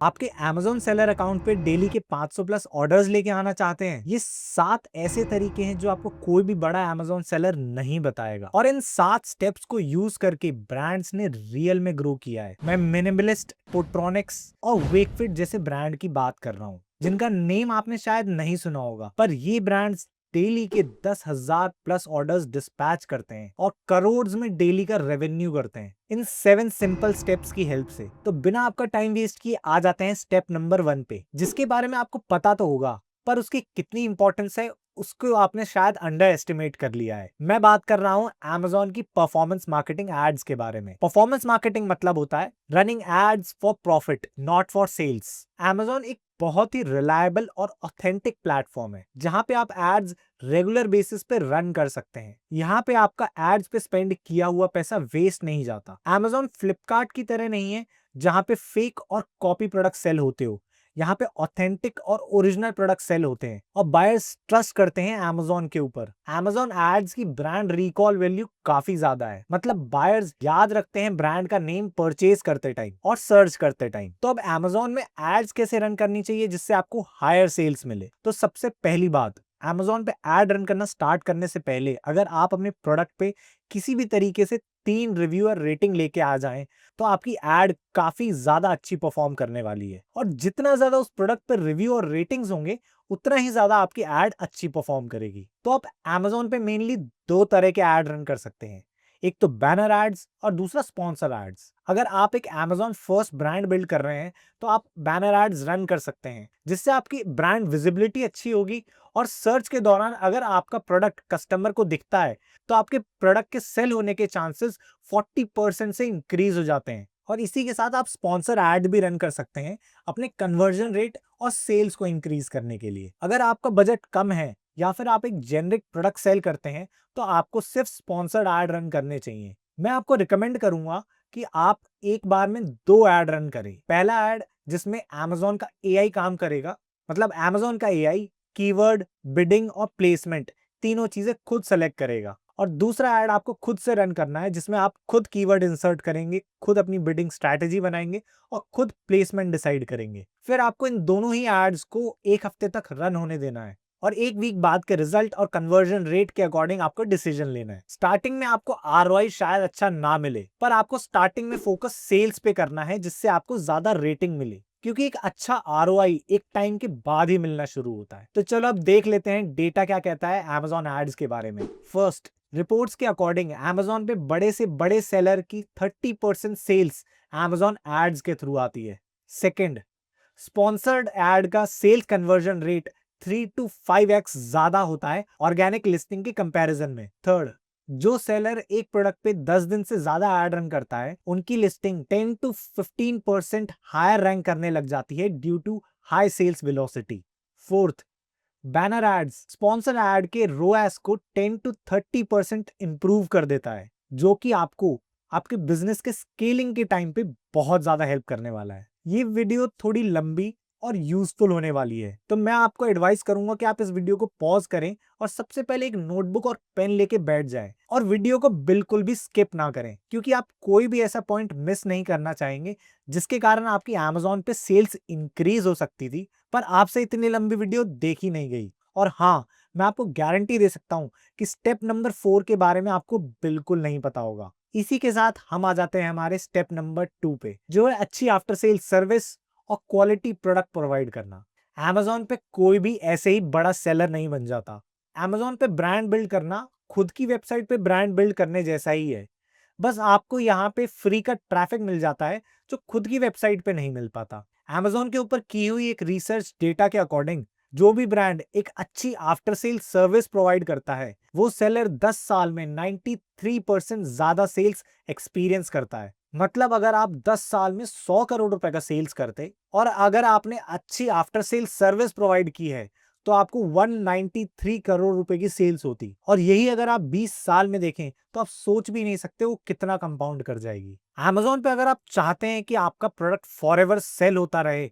आपके Amazon seller account पे daily के 500 प्लस ऑर्डर्स लेके आना चाहते हैं? ये 7 ऐसे तरीके हैं जो आपको कोई भी बड़ा Amazon सेलर नहीं बताएगा और इन 7 स्टेप्स को यूज करके ब्रांड्स ने रियल में ग्रो किया है। मैं मिनिमलिस्ट, पोट्रॉनिक्स और वेकफिट जैसे ब्रांड की बात कर रहा हूँ, जिनका नेम आपने शायद नहीं सुना होगा, पर ये ब्रांड्स डेली के 10,000 प्लस ऑर्डर्स डिस्पैच करते हैं और करोड़ में डेली का रेवेन्यू करते हैं इन 7 सिंपल स्टेप्स की हेल्प से। तो बिना आपका टाइम वेस्ट किए आ जाते हैं स्टेप नंबर 1 पे, जिसके बारे में आपको पता तो होगा पर उसकी कितनी इंपॉर्टेंस है उसको आपने शायद अंडर एस्टिमेट कर लिया है। मैं बात कर रहा हूं Amazon की परफॉर्मेंस मार्केटिंग एड्स के बारे में। परफॉर्मेंस मार्केटिंग मतलब होता है running ads for profit, not for sales. Amazon एक बहुत ही रिलायबल और ऑथेंटिक प्लेटफॉर्म है जहां पे आप एड्स रेगुलर बेसिस पे रन कर सकते हैं। यहाँ पे आपका एड्स पे स्पेंड किया हुआ पैसा वेस्ट नहीं जाता। Amazon फ्लिपकार्ट की तरह नहीं है जहां पे फेक और कॉपी प्रोडक्ट सेल होते हो। यहाँ पे ऑथेंटिक और ओरिजिनल प्रोडक्ट सेल होते हैं और बायर्स ट्रस्ट करते हैं Amazon के ऊपर। Amazon एड्स की ब्रांड रिकॉल वैल्यू काफी ज्यादा है, मतलब बायर्स याद रखते हैं ब्रांड का नेम परचेज करते टाइम और सर्च करते टाइम। तो अब Amazon में एड्स कैसे रन करनी चाहिए जिससे आपको हायर सेल्स मिले? तो सबसे पहली बात, Amazon पे एड रन करना स्टार्ट करने से पहले अगर आप अपने प्रोडक्ट पे किसी भी तरीके से 3 रिव्यू और रेटिंग लेके आ जाएं तो आपकी एड काफी ज्यादा अच्छी परफॉर्म करने वाली है। और जितना ज्यादा उस प्रोडक्ट पर रिव्यू और रेटिंग्स होंगे उतना ही ज्यादा आपकी एड अच्छी परफॉर्म करेगी। तो आप Amazon पे मेनली 2 तरह के एड रन कर सकते हैं, एक तो बैनर एड्स और दूसरा स्पॉन्सर एड्स। अगर आप एक Amazon फर्स्ट ब्रांड बिल्ड कर रहे हैं तो आप बैनर एड्स रन कर सकते हैं, जिससे आपकी ब्रांड विजिबिलिटी अच्छी होगी और सर्च के दौरान अगर आपका प्रोडक्ट कस्टमर को दिखता है तो आपके प्रोडक्ट के सेल होने के चांसेस 40% से इंक्रीज हो जाते हैं। और इसी के साथ आप स्पॉन्सर ऐड भी रन कर सकते हैं अपने कन्वर्जन रेट और सेल्स को इंक्रीज करने के लिए। अगर आपका बजट कम है या फिर आप एक जेनरिक प्रोडक्ट सेल करते हैं तो आपको सिर्फ स्पॉन्सर्ड ऐड रन करने चाहिए। मैं आपको रिकमेंड करूंगा कि आप एक बार में 2 ऐड रन करें। पहला ऐड जिसमें Amazon का AI काम करेगा, मतलब Amazon का AI कीवर्ड, बिडिंग और प्लेसमेंट तीनों चीजें खुद सेलेक्ट करेगा। और दूसरा ऐड आपको खुद से रन करना है जिसमें आप खुद कीवर्ड इंसर्ट करेंगे, खुद अपनी बिडिंग स्ट्रैटेजी बनाएंगे और खुद प्लेसमेंट डिसाइड करेंगे। फिर आपको इन दोनों ही एड्स को 1 हफ्ते तक रन होने देना है और 1 वीक बाद के रिजल्ट और कन्वर्जन रेट के अकॉर्डिंग आपको डिसीजन लेना है। स्टार्टिंग में आपको ROI शायद अच्छा ना मिले, पर आपको स्टार्टिंग में फोकस सेल्स पे करना है जिससे आपको ज्यादा रेटिंग मिले, क्योंकि एक अच्छा ROI एक टाइम के बाद ही मिलना शुरू होता है। तो चलो अब देख लेते हैं डेटा क्या कहता है Amazon एड्स के बारे में। फर्स्ट, रिपोर्ट्स के अकॉर्डिंग Amazon पे बड़े से बड़े सेलर की 30% सेल्स Amazon एड्स के थ्रू आती है। सेकंड, स्पॉन्सर्ड एड का sales conversion rate 3 to 5x ज्यादा होता है ऑर्गेनिक लिस्टिंग के कंपैरिजन में। थर्ड, जो सेलर एक प्रोडक्ट पे 10 दिन से ज्यादा एड रन करता है उनकी लिस्टिंग 10 to 15% हायर रैंक करने लग जाती है due to high sales velocity. Fourth, banner ads sponsor ad के रोएस को 10 to 30% इंप्रूव कर देता है, जो कि आपको आपके बिजनेस के स्केलिंग के टाइम पे बहुत ज्यादा हेल्प करने वाला है। ये वीडियो थोड़ी लंबी और यूजफुल होने वाली है, तो मैं आपको एडवाइस करूंगा कि आप इस वीडियो को पॉज करें और सबसे पहले एक नोटबुक और पेन लेके बैठ जाएं और वीडियो को बिल्कुल भी स्किप ना करें, क्योंकि आप कोई भी ऐसा पॉइंट मिस नहीं करना चाहेंगे जिसके कारण आपकी Amazon पे सेल्स इंक्रीज हो सकती थी पर आपसे इतनी लंबी वीडियो देखी नहीं गई। और हाँ, मैं आपको गारंटी दे सकता हूं कि स्टेप नंबर 4 के बारे में आपको बिल्कुल नहीं पता होगा। इसी के साथ हम आ जाते हैं हमारे स्टेप नंबर 2 पे, जो है अच्छी आफ्टर सेल सर्विस और क्वालिटी प्रोडक्ट प्रोवाइड करना। Amazon पे कोई भी ऐसे ही बड़ा सेलर नहीं बन जाता। Amazon पे ब्रांड बिल्ड करना खुद की वेबसाइट पे ब्रांड बिल्ड करने जैसा ही है। बस आपको यहाँ पे फ्री का ट्रैफिक मिल जाता है जो खुद की वेबसाइट पे नहीं मिल पाता। Amazon के ऊपर की हुई एक रिसर्च डेटा के अकॉर्डिंग जो भी ब्रांड एक अच्छी आफ्टर सेल सर्विस प्रोवाइड करता है वो सेलर 10 साल में 93% ज्यादा सेल्स एक्सपीरियंस करता है। मतलब अगर आप 10 साल में 100 करोड़ रुपए का सेल्स करते और अगर आपने अच्छी आफ्टर सेल सर्विस प्रोवाइड की है तो आपको 193 करोड़ रुपए की सेल्स होती। और यही अगर आप 20 साल में देखें तो आप सोच भी नहीं सकते वो कितना कंपाउंड कर जाएगी। Amazon पे अगर आप चाहते हैं कि आपका प्रोडक्ट फॉरएवर सेल होता रहे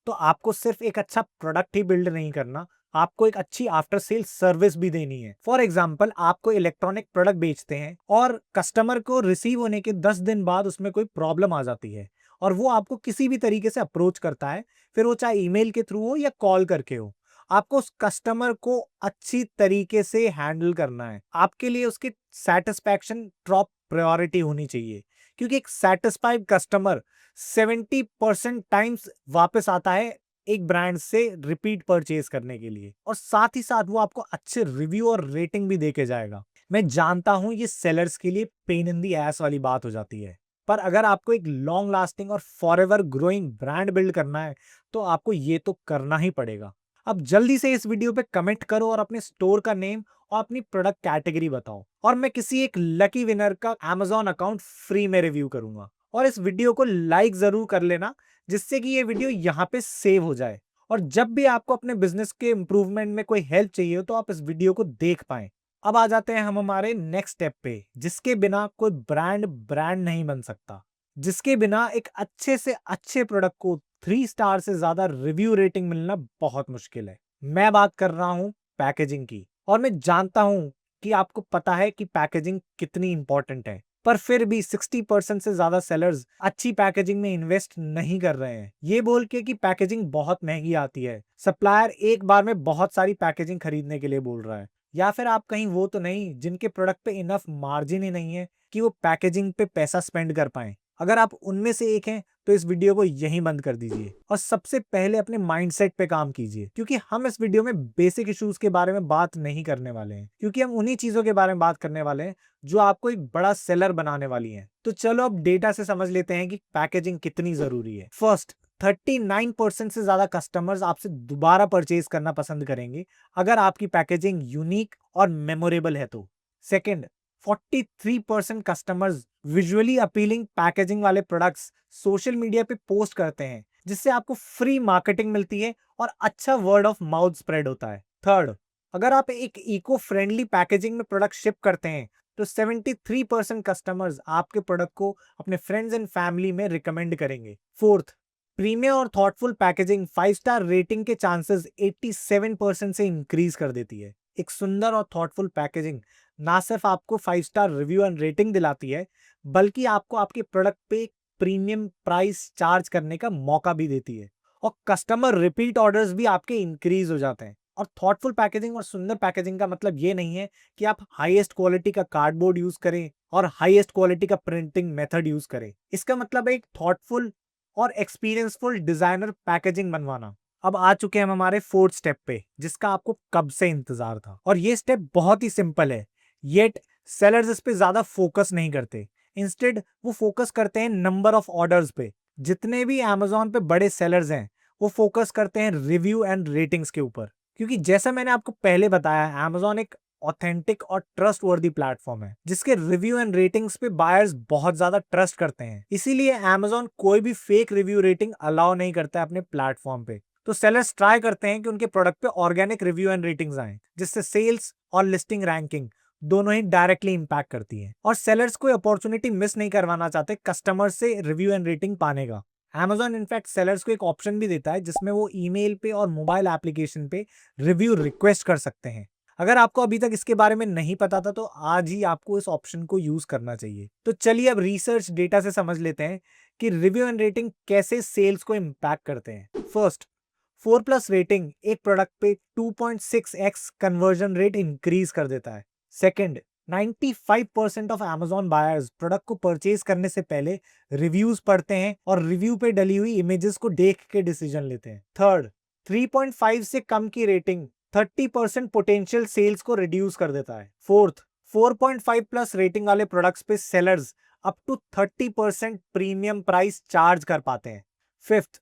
तो आपको सिर्फ एक अच्छा प्रोडक्ट ही बिल्ड नहीं करना, आपको एक अच्छी आफ्टर सेल सर्विस भी देनी है। फॉर एग्जाम्पल, आप कोई इलेक्ट्रॉनिक प्रोडक्ट बेचते हैं और कस्टमर को रिसीव होने के 10 दिन बाद उसमें कोई प्रॉब्लम आ जाती है और वो आपको किसी भी तरीके से अप्रोच करता है, फिर वो चाहे ईमेल के थ्रू हो या कॉल करके हो, आपको उस कस्टमर को अच्छी तरीके से हैंडल करना है। आपके लिए उसकी सैटिस्फैक्शन टॉप प्रायोरिटी होनी चाहिए, क्योंकि एक सैटिस्फाइड कस्टमर 70% टाइम्स वापस आता है एक ब्रांड से रिपीट परचेज करने के लिए, और साथ ही साथ वो आपको अच्छे रिव्यू और रेटिंग भी देके जाएगा। मैं जानता हूं ये सेलर्स के लिए पेन इन दी एस वाली बात हो जाती है, पर अगर आपको एक लॉन्ग लास्टिंग और फॉरएवर ग्रोइंग ब्रांड बिल्ड करना है तो आपको ये तो करना ही पड़ेगा। अब जल्दी से इस वीडियो पे कमेंट करो और अपने स्टोर का नेम और अपनी प्रोडक्ट कैटेगरी बताओ, और मैं किसी एक लकी विनर का Amazon अकाउंट फ्री में रिव्यू करूंगा। और इस वीडियो को लाइक जरूर कर लेना, जिससे कि ये वीडियो यहाँ पे सेव हो जाए, और जब भी आपको अपने बिजनेस के इंप्रूवमेंट में कोई हेल्प चाहिए हो तो आप इस वीडियो को देख पाएं। अब आ जाते हैं हम हमारे नेक्स्ट स्टेप पे, जिसके बिना कोई ब्रांड ब्रांड नहीं बन सकता, जिसके बिना एक अच्छे से अच्छे प्रोडक्ट को 3 स्टार से ज्यादा रिव्यू रेटिंग मिलना बहुत मुश्किल है। मैं बात कर रहा हूं पैकेजिंग की, और मैं जानता हूं कि आपको पता है कि पैकेजिंग कितनी इंपॉर्टेंट है, पर फिर भी 60% से ज्यादा सेलर्स अच्छी पैकेजिंग में इन्वेस्ट नहीं कर रहे हैं, ये बोल के कि पैकेजिंग बहुत महंगी आती है। सप्लायर एक बार में बहुत सारी पैकेजिंग खरीदने के लिए बोल रहा है, या फिर आप कहीं वो तो नहीं जिनके प्रोडक्ट पे इनफ मार्जिन ही नहीं है कि वो पैकेजिंग पे पैसा स्पेंड कर पाए। अगर आप उनमें से एक हैं तो इस वीडियो को यहीं बंद कर दीजिए और सबसे पहले अपने माइंडसेट पे काम कीजिए, क्योंकि हम इस वीडियो में बेसिक इश्यूज के बारे में बात नहीं करने वाले हैं, क्योंकि हम उन्हीं चीजों के बारे में बात करने वाले हैं जो आपको एक बड़ा सेलर बनाने वाली हैं। तो चलो अब डेटा से समझ लेते हैं कि पैकेजिंग कितनी जरूरी है। फर्स्ट, 39% से ज्यादा कस्टमर्स आपसे दोबारा परचेज करना पसंद करेंगे अगर आपकी पैकेजिंग यूनिक और मेमोरेबल है तो। Second, 43% customers visually appealing packaging वाले प्रोडक्ट्स सोशल मीडिया पे पोस्ट करते हैं, जिससे आपको फ्री मार्केटिंग मिलती है और अच्छा वर्ड ऑफ माउथ स्प्रेड होता है। थर्ड, अगर आप एक इको फ्रेंडली पैकेजिंग में प्रोडक्ट शिप करते हैं तो 73% कस्टमर्स आपके प्रोडक्ट को अपने फ्रेंड्स एंड फैमिली में रिकमेंड करेंगे। फोर्थ, प्रीमियम और थॉटफुल पैकेजिंग 5 स्टार रेटिंग के चांसेस 87% से इंक्रीज कर देती है। एक सुंदर और थॉटफुल पैकेजिंग ना सिर्फ आपको 5 स्टार रिव्यू एंड रेटिंग दिलाती है, बल्कि आपको आपके प्रोडक्ट पे एक प्रीमियम प्राइस चार्ज करने का मौका भी देती है, और कस्टमर रिपीट ऑर्डर्स भी आपके इंक्रीज हो जाते हैं। और थॉटफुल पैकेजिंग और सुंदर पैकेजिंग का मतलब ये नहीं है कि आप हाईएस्ट क्वालिटी का कार्डबोर्ड यूज करें और हाईएस्ट क्वालिटी का प्रिंटिंग मेथड यूज करें। इसका मतलब है एक थॉटफुल और एक्सपीरियंसफुल डिजाइनर पैकेजिंग बनवाना। अब आ चुके हैं हम हमारे फोर्थ स्टेप पे, जिसका आपको कब से इंतजार था, और ये स्टेप बहुत ही सिंपल है, येट सेलर्स इस पे ज्यादा फोकस नहीं करते। इंस्टेड वो फोकस करते हैं नंबर ऑफ ऑर्डर्स पे। जितने भी Amazon पे बड़े सेलर्स हैं वो फोकस करते हैं रिव्यू एंड रेटिंग्स के ऊपर, क्योंकि जैसा मैंने आपको पहले बताया, Amazon एक ऑथेंटिक और ट्रस्ट वर्दी प्लेटफॉर्म है, जिसके रिव्यू एंड रेटिंग्स पे बायर्स बहुत ज्यादा ट्रस्ट करते हैं। इसीलिए Amazon कोई भी फेक रिव्यू रेटिंग अलाउ नहीं करता है अपने प्लेटफॉर्म पे। तो सेलर्स ट्राई करते हैं कि उनके प्रोडक्ट पे ऑर्गेनिक रिव्यू एंड रेटिंग्स आए, जिससे सेल्स और लिस्टिंग रैंकिंग दोनों ही डायरेक्टली इंपैक्ट करती है। और सेलर्स कोई अपॉर्चुनिटी मिस नहीं करवाना चाहते कस्टमर से रिव्यू एंड रेटिंग पाने का। Amazon इनफैक्ट सेलर्स को एक ऑप्शन भी देता है जिसमें वो ईमेल पे और मोबाइल एप्लीकेशन पे रिव्यू रिक्वेस्ट कर सकते हैं। अगर आपको अभी तक इसके बारे में नहीं पता था तो आज ही आपको इस ऑप्शन को यूज करना चाहिए। तो चलिए अब रिसर्च डेटा से समझ लेते हैं कि रिव्यू एंड रेटिंग कैसे सेल्स को इम्पैक्ट करते हैं। फर्स्ट, 4+ रेटिंग एक प्रोडक्ट पे 2.6x कन्वर्जन रेट इंक्रीज कर देता है। Second, 95% of Amazon buyers product को परचेज करने से पहले रिव्यूज पढ़ते हैं और रिव्यू पे डली हुई इमेजेस को देख के डिसीजन लेते हैं। थर्ड, 3.5 से कम की रेटिंग 30% पोटेंशियल सेल्स को रिड्यूस कर देता है। फोर्थ, 4.5+ रेटिंग वाले प्रोडक्ट्स पे sellers up to 30% premium price charge कर पाते हैं। फिफ्थ,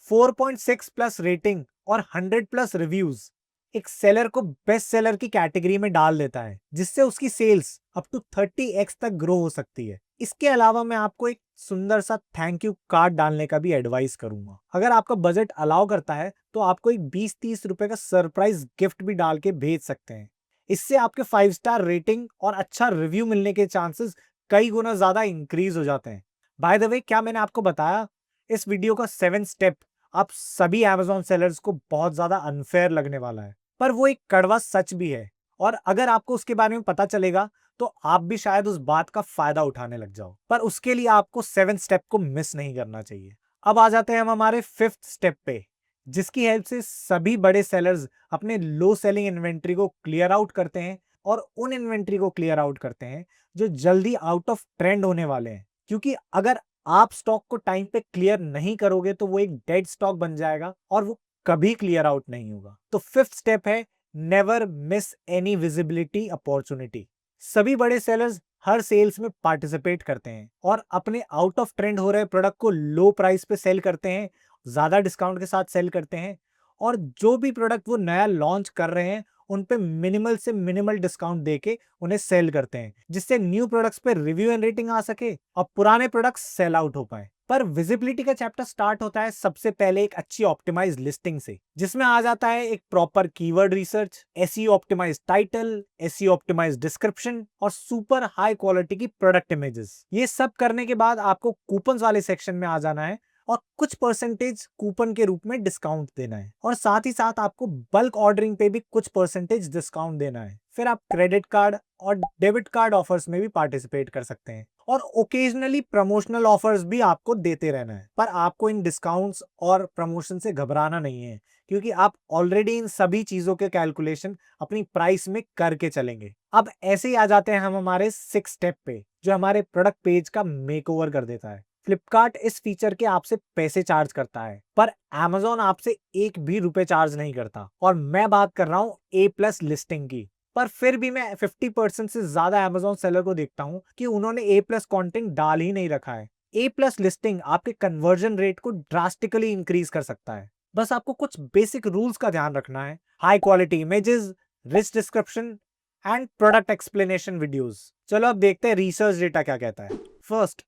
4.6+ रेटिंग और 100+ रिव्यूज एक सेलर को बेस्ट सेलर की कैटेगरी में डाल देता है, जिससे उसकी सेल्स अप टू 30x तक ग्रो हो सकती है। इसके अलावा मैं आपको एक सुंदर सा थैंक यू कार्ड डालने का भी एडवाइस करूंगा। अगर आपका बजट अलाउ करता है तो आपको एक 20-30 रुपए का सरप्राइज गिफ्ट भी डाल के भेज सकते हैं। इससे आपके 5 स्टार रेटिंग और अच्छा रिव्यू मिलने के चांसेस कई गुना ज्यादा इंक्रीज हो जाते हैं। बाय द वे, क्या मैंने आपको बताया, इस वीडियो का 7 स्टेप आप सभी Amazon सेलर्स को बहुत ज्यादा अनफेयर लगने वाला है, पर वो एक कड़वा सच भी है, और अगर आपको उसके बारे में पता चलेगा तो आप भी शायद उस बात का फायदा उठाने लग जाओ। पर उसके लिए आपको 7 स्टेप को मिस नहीं करना चाहिए। अब आ जाते हैं हम हमारे 5th स्टेप पे, जिसकी हेल्प से सभी बड़े सेलर्स अपने लो सेलिंग इन्वेंट्री को क्लियर आउट करते हैं और उन इन्वेंट्री को क्लियर आउट करते हैं जो जल्दी आउट ऑफ ट्रेंड होने वाले हैं। क्योंकि अगर आप स्टॉक को टाइम पे क्लियर नहीं करोगे तो वो एक डेड स्टॉक बन जाएगा और वो कभी क्लियर आउट नहीं होगा। तो 5th स्टेप है never miss any visibility opportunity. सभी बड़े सेलर्स हर सेल्स में पार्टिसिपेट करते हैं और अपने आउट ऑफ ट्रेंड हो रहे प्रोडक्ट को लो प्राइस पे सेल करते हैं, ज्यादा डिस्काउंट के साथ सेल करते हैं, और जो भी प्रोडक्ट वो नया लॉन्च कर रहे हैं उन पे मिनिमल से मिनिमल डिस्काउंट देके उन्हें सेल करते हैं, जिससे न्यू प्रोडक्ट्स पे रिव्यू एंड रेटिंग आ सके और पुराने प्रोडक्ट्स सेल आउट हो पाए। पर विजिबिलिटी का चैप्टर स्टार्ट होता है सबसे पहले एक अच्छी ऑप्टिमाइज लिस्टिंग से, जिसमें आ जाता है एक proper keyword research, SEO optimize title, SEO optimize description और सुपर हाई क्वालिटी की प्रोडक्ट इमेजेस। ये सब करने के बाद आपको कूपन्स वाले सेक्शन में आ जाना है और कुछ परसेंटेज कूपन के रूप में डिस्काउंट देना है, और साथ ही साथ आपको बल्क ऑर्डरिंग पे भी कुछ परसेंटेज डिस्काउंट देना है। फिर आप क्रेडिट कार्ड और डेबिट कार्ड ऑफर्स में भी पार्टिसिपेट कर सकते हैं और ओकेजनली प्रमोशनल ऑफर्स भी आपको देते रहना है। पर आपको इन डिस्काउंट्स और प्रमोशन से घबराना नहीं है, क्योंकि आप ऑलरेडी इन सभी चीजों के कैलकुलेशन अपनी प्राइस में करके चलेंगे। अब ऐसे ही आ जाते हैं हम हमारे 6 स्टेप पे, जो हमारे प्रोडक्ट पेज का मेकओवर कर देता है। फ्लिपकार्ट इस फीचर के आपसे पैसे चार्ज करता है, पर Amazon आपसे एक भी रुपए चार्ज नहीं करता, और मैं बात कर रहा हूँ A+ लिस्टिंग की। पर फिर भी मैं 50% से ज्यादा Amazon सेलर को देखता हूँ कि उन्होंने A+ कंटेंट डाल ही नहीं रखा है। A+ लिस्टिंग आपके कन्वर्जन रेट को ड्रास्टिकली इंक्रीज कर सकता है। बस आपको कुछ बेसिक रूल्स का ध्यान रखना है: high quality images, rich description and product explanation videos. चलो अब देखते हैं रिसर्च डेटा क्या कहता है। फर्स्ट,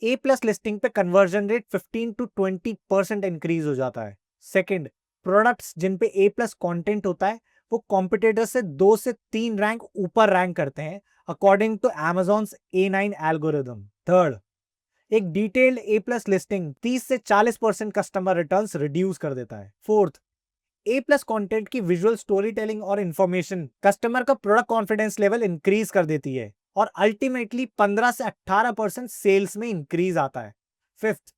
A+ लिस्टिंग पे कन्वर्जन रेट 15 to 20% इंक्रीज हो जाता है। सेकंड, प्रोडक्ट्स जिन पे A+ कंटेंट होता है वो कॉम्पिटिटर से 2 से 3 रैंक ऊपर रैंक करते हैं according to Amazon's A9 algorithm. Third, एक डिटेल्ड A+ लिस्टिंग 30 से 40% कस्टमर रिटर्न्स रिड्यूस कर देता है। फोर्थ, A+ कंटेंट की विजुअल स्टोरी टेलिंग और इंफॉर्मेशन कस्टमर का प्रोडक्ट कॉन्फिडेंस लेवल इंक्रीज कर देती है और अल्टीमेटली 15 से 18% सेल्स में इंक्रीज आता है। फिफ्थ,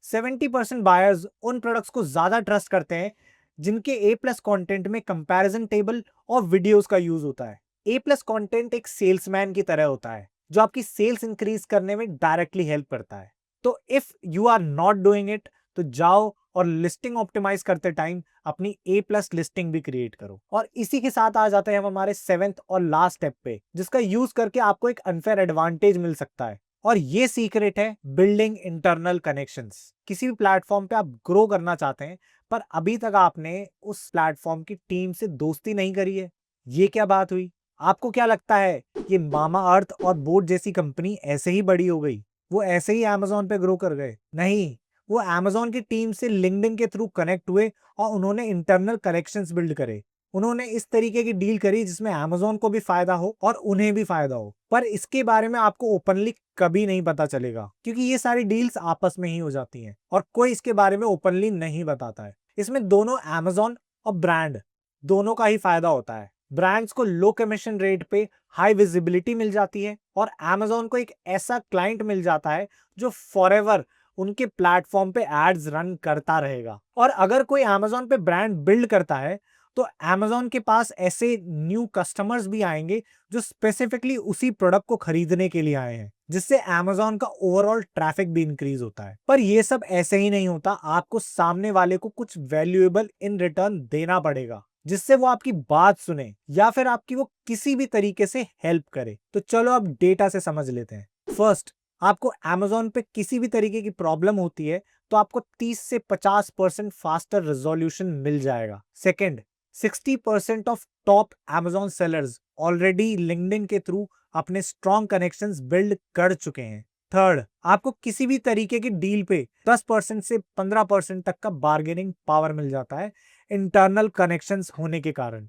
70% बायर्स उन प्रोडक्ट्स को ज्यादा ट्रस्ट करते हैं जिनके A+ कंटेंट में कंपैरिजन टेबल और वीडियोस का यूज होता है। A+ कंटेंट एक सेल्समैन की तरह होता है जो आपकी सेल्स इंक्रीज करने में डायरेक्टली हेल्प करता है। तो if you are not doing it, तो जाओ और लिस्टिंग ऑप्टिमाइज करते टाइम अपनी A+ लिस्टिंग भी क्रिएट करो। और इसी के साथ आ जाते हैं हम हमारे 7th और लास्ट स्टेप पे, जिसका यूज करके आपको एक अनफेयर एडवांटेज मिल सकता है, और ये सीक्रेट है बिल्डिंग इंटरनल कनेक्शंस। किसी भी प्लेटफॉर्म पे आप ग्रो करना चाहते हैं पर अभी तक आपने उस प्लेटफॉर्म की टीम से दोस्ती नहीं करी है। ये क्या बात हुई? आपको क्या लगता है ये मामा अर्थ और बोट जैसी कंपनी ऐसे ही बड़ी हो गई, वो ऐसे ही Amazon पे ग्रो कर गए? नहीं, वो Amazon की टीम से लिंक्डइन के थ्रू कनेक्ट हुए और उन्होंने इंटरनल कनेक्शंस बिल्ड करे। उन्होंने इस तरीके की डील करी जिसमें Amazon को भी फायदा हो और उन्हें भी फायदा हो। पर इसके बारे में आपको ओपनली कभी नहीं पता चलेगा, क्योंकि ये सारी डील्स आपस में ही हो जाती हैं और कोई इसके बारे में ओपनली नहीं बताता है। इसमें दोनों Amazon और ब्रांड दोनों का ही फायदा होता है। ब्रांड्स को लो कमीशन रेट पे हाई विजिबिलिटी मिल जाती है और Amazon को एक ऐसा क्लाइंट मिल जाता है जो फॉरएवर उनके प्लेटफॉर्म पे एड्स रन करता रहेगा। और अगर कोई Amazon पे ब्रांड बिल्ड करता है तो Amazon के पास ऐसे न्यू कस्टमर्स भी आएंगे जो स्पेसिफिकली उसी प्रोडक्ट को खरीदने के लिए आए हैं, जिससे Amazon का ओवरऑल ट्रैफिक भी इंक्रीज होता है। पर ये सब ऐसे ही नहीं होता, आपको सामने वाले को कुछ वैल्यूएबल इन रिटर्न देना पड़ेगा, जिससे वो आपकी बात सुने या फिर आपकी वो किसी भी तरीके से हेल्प करे। तो चलो अब डेटा से समझ लेते हैं। फर्स्ट, आपको Amazon पे किसी भी तरीके की प्रॉब्लम होती है तो आपको 30 से 50% फास्टर रेजोल्यूशन मिल जाएगा। Second, 60% of top Amazon sellers already LinkedIn के थ्रू अपने स्ट्रॉन्ग कनेक्शंस बिल्ड कर चुके हैं। थर्ड, आपको किसी भी तरीके की डील पे 10% से 15% तक का बार्गेनिंग पावर मिल जाता है इंटरनल कनेक्शंस होने के कारण।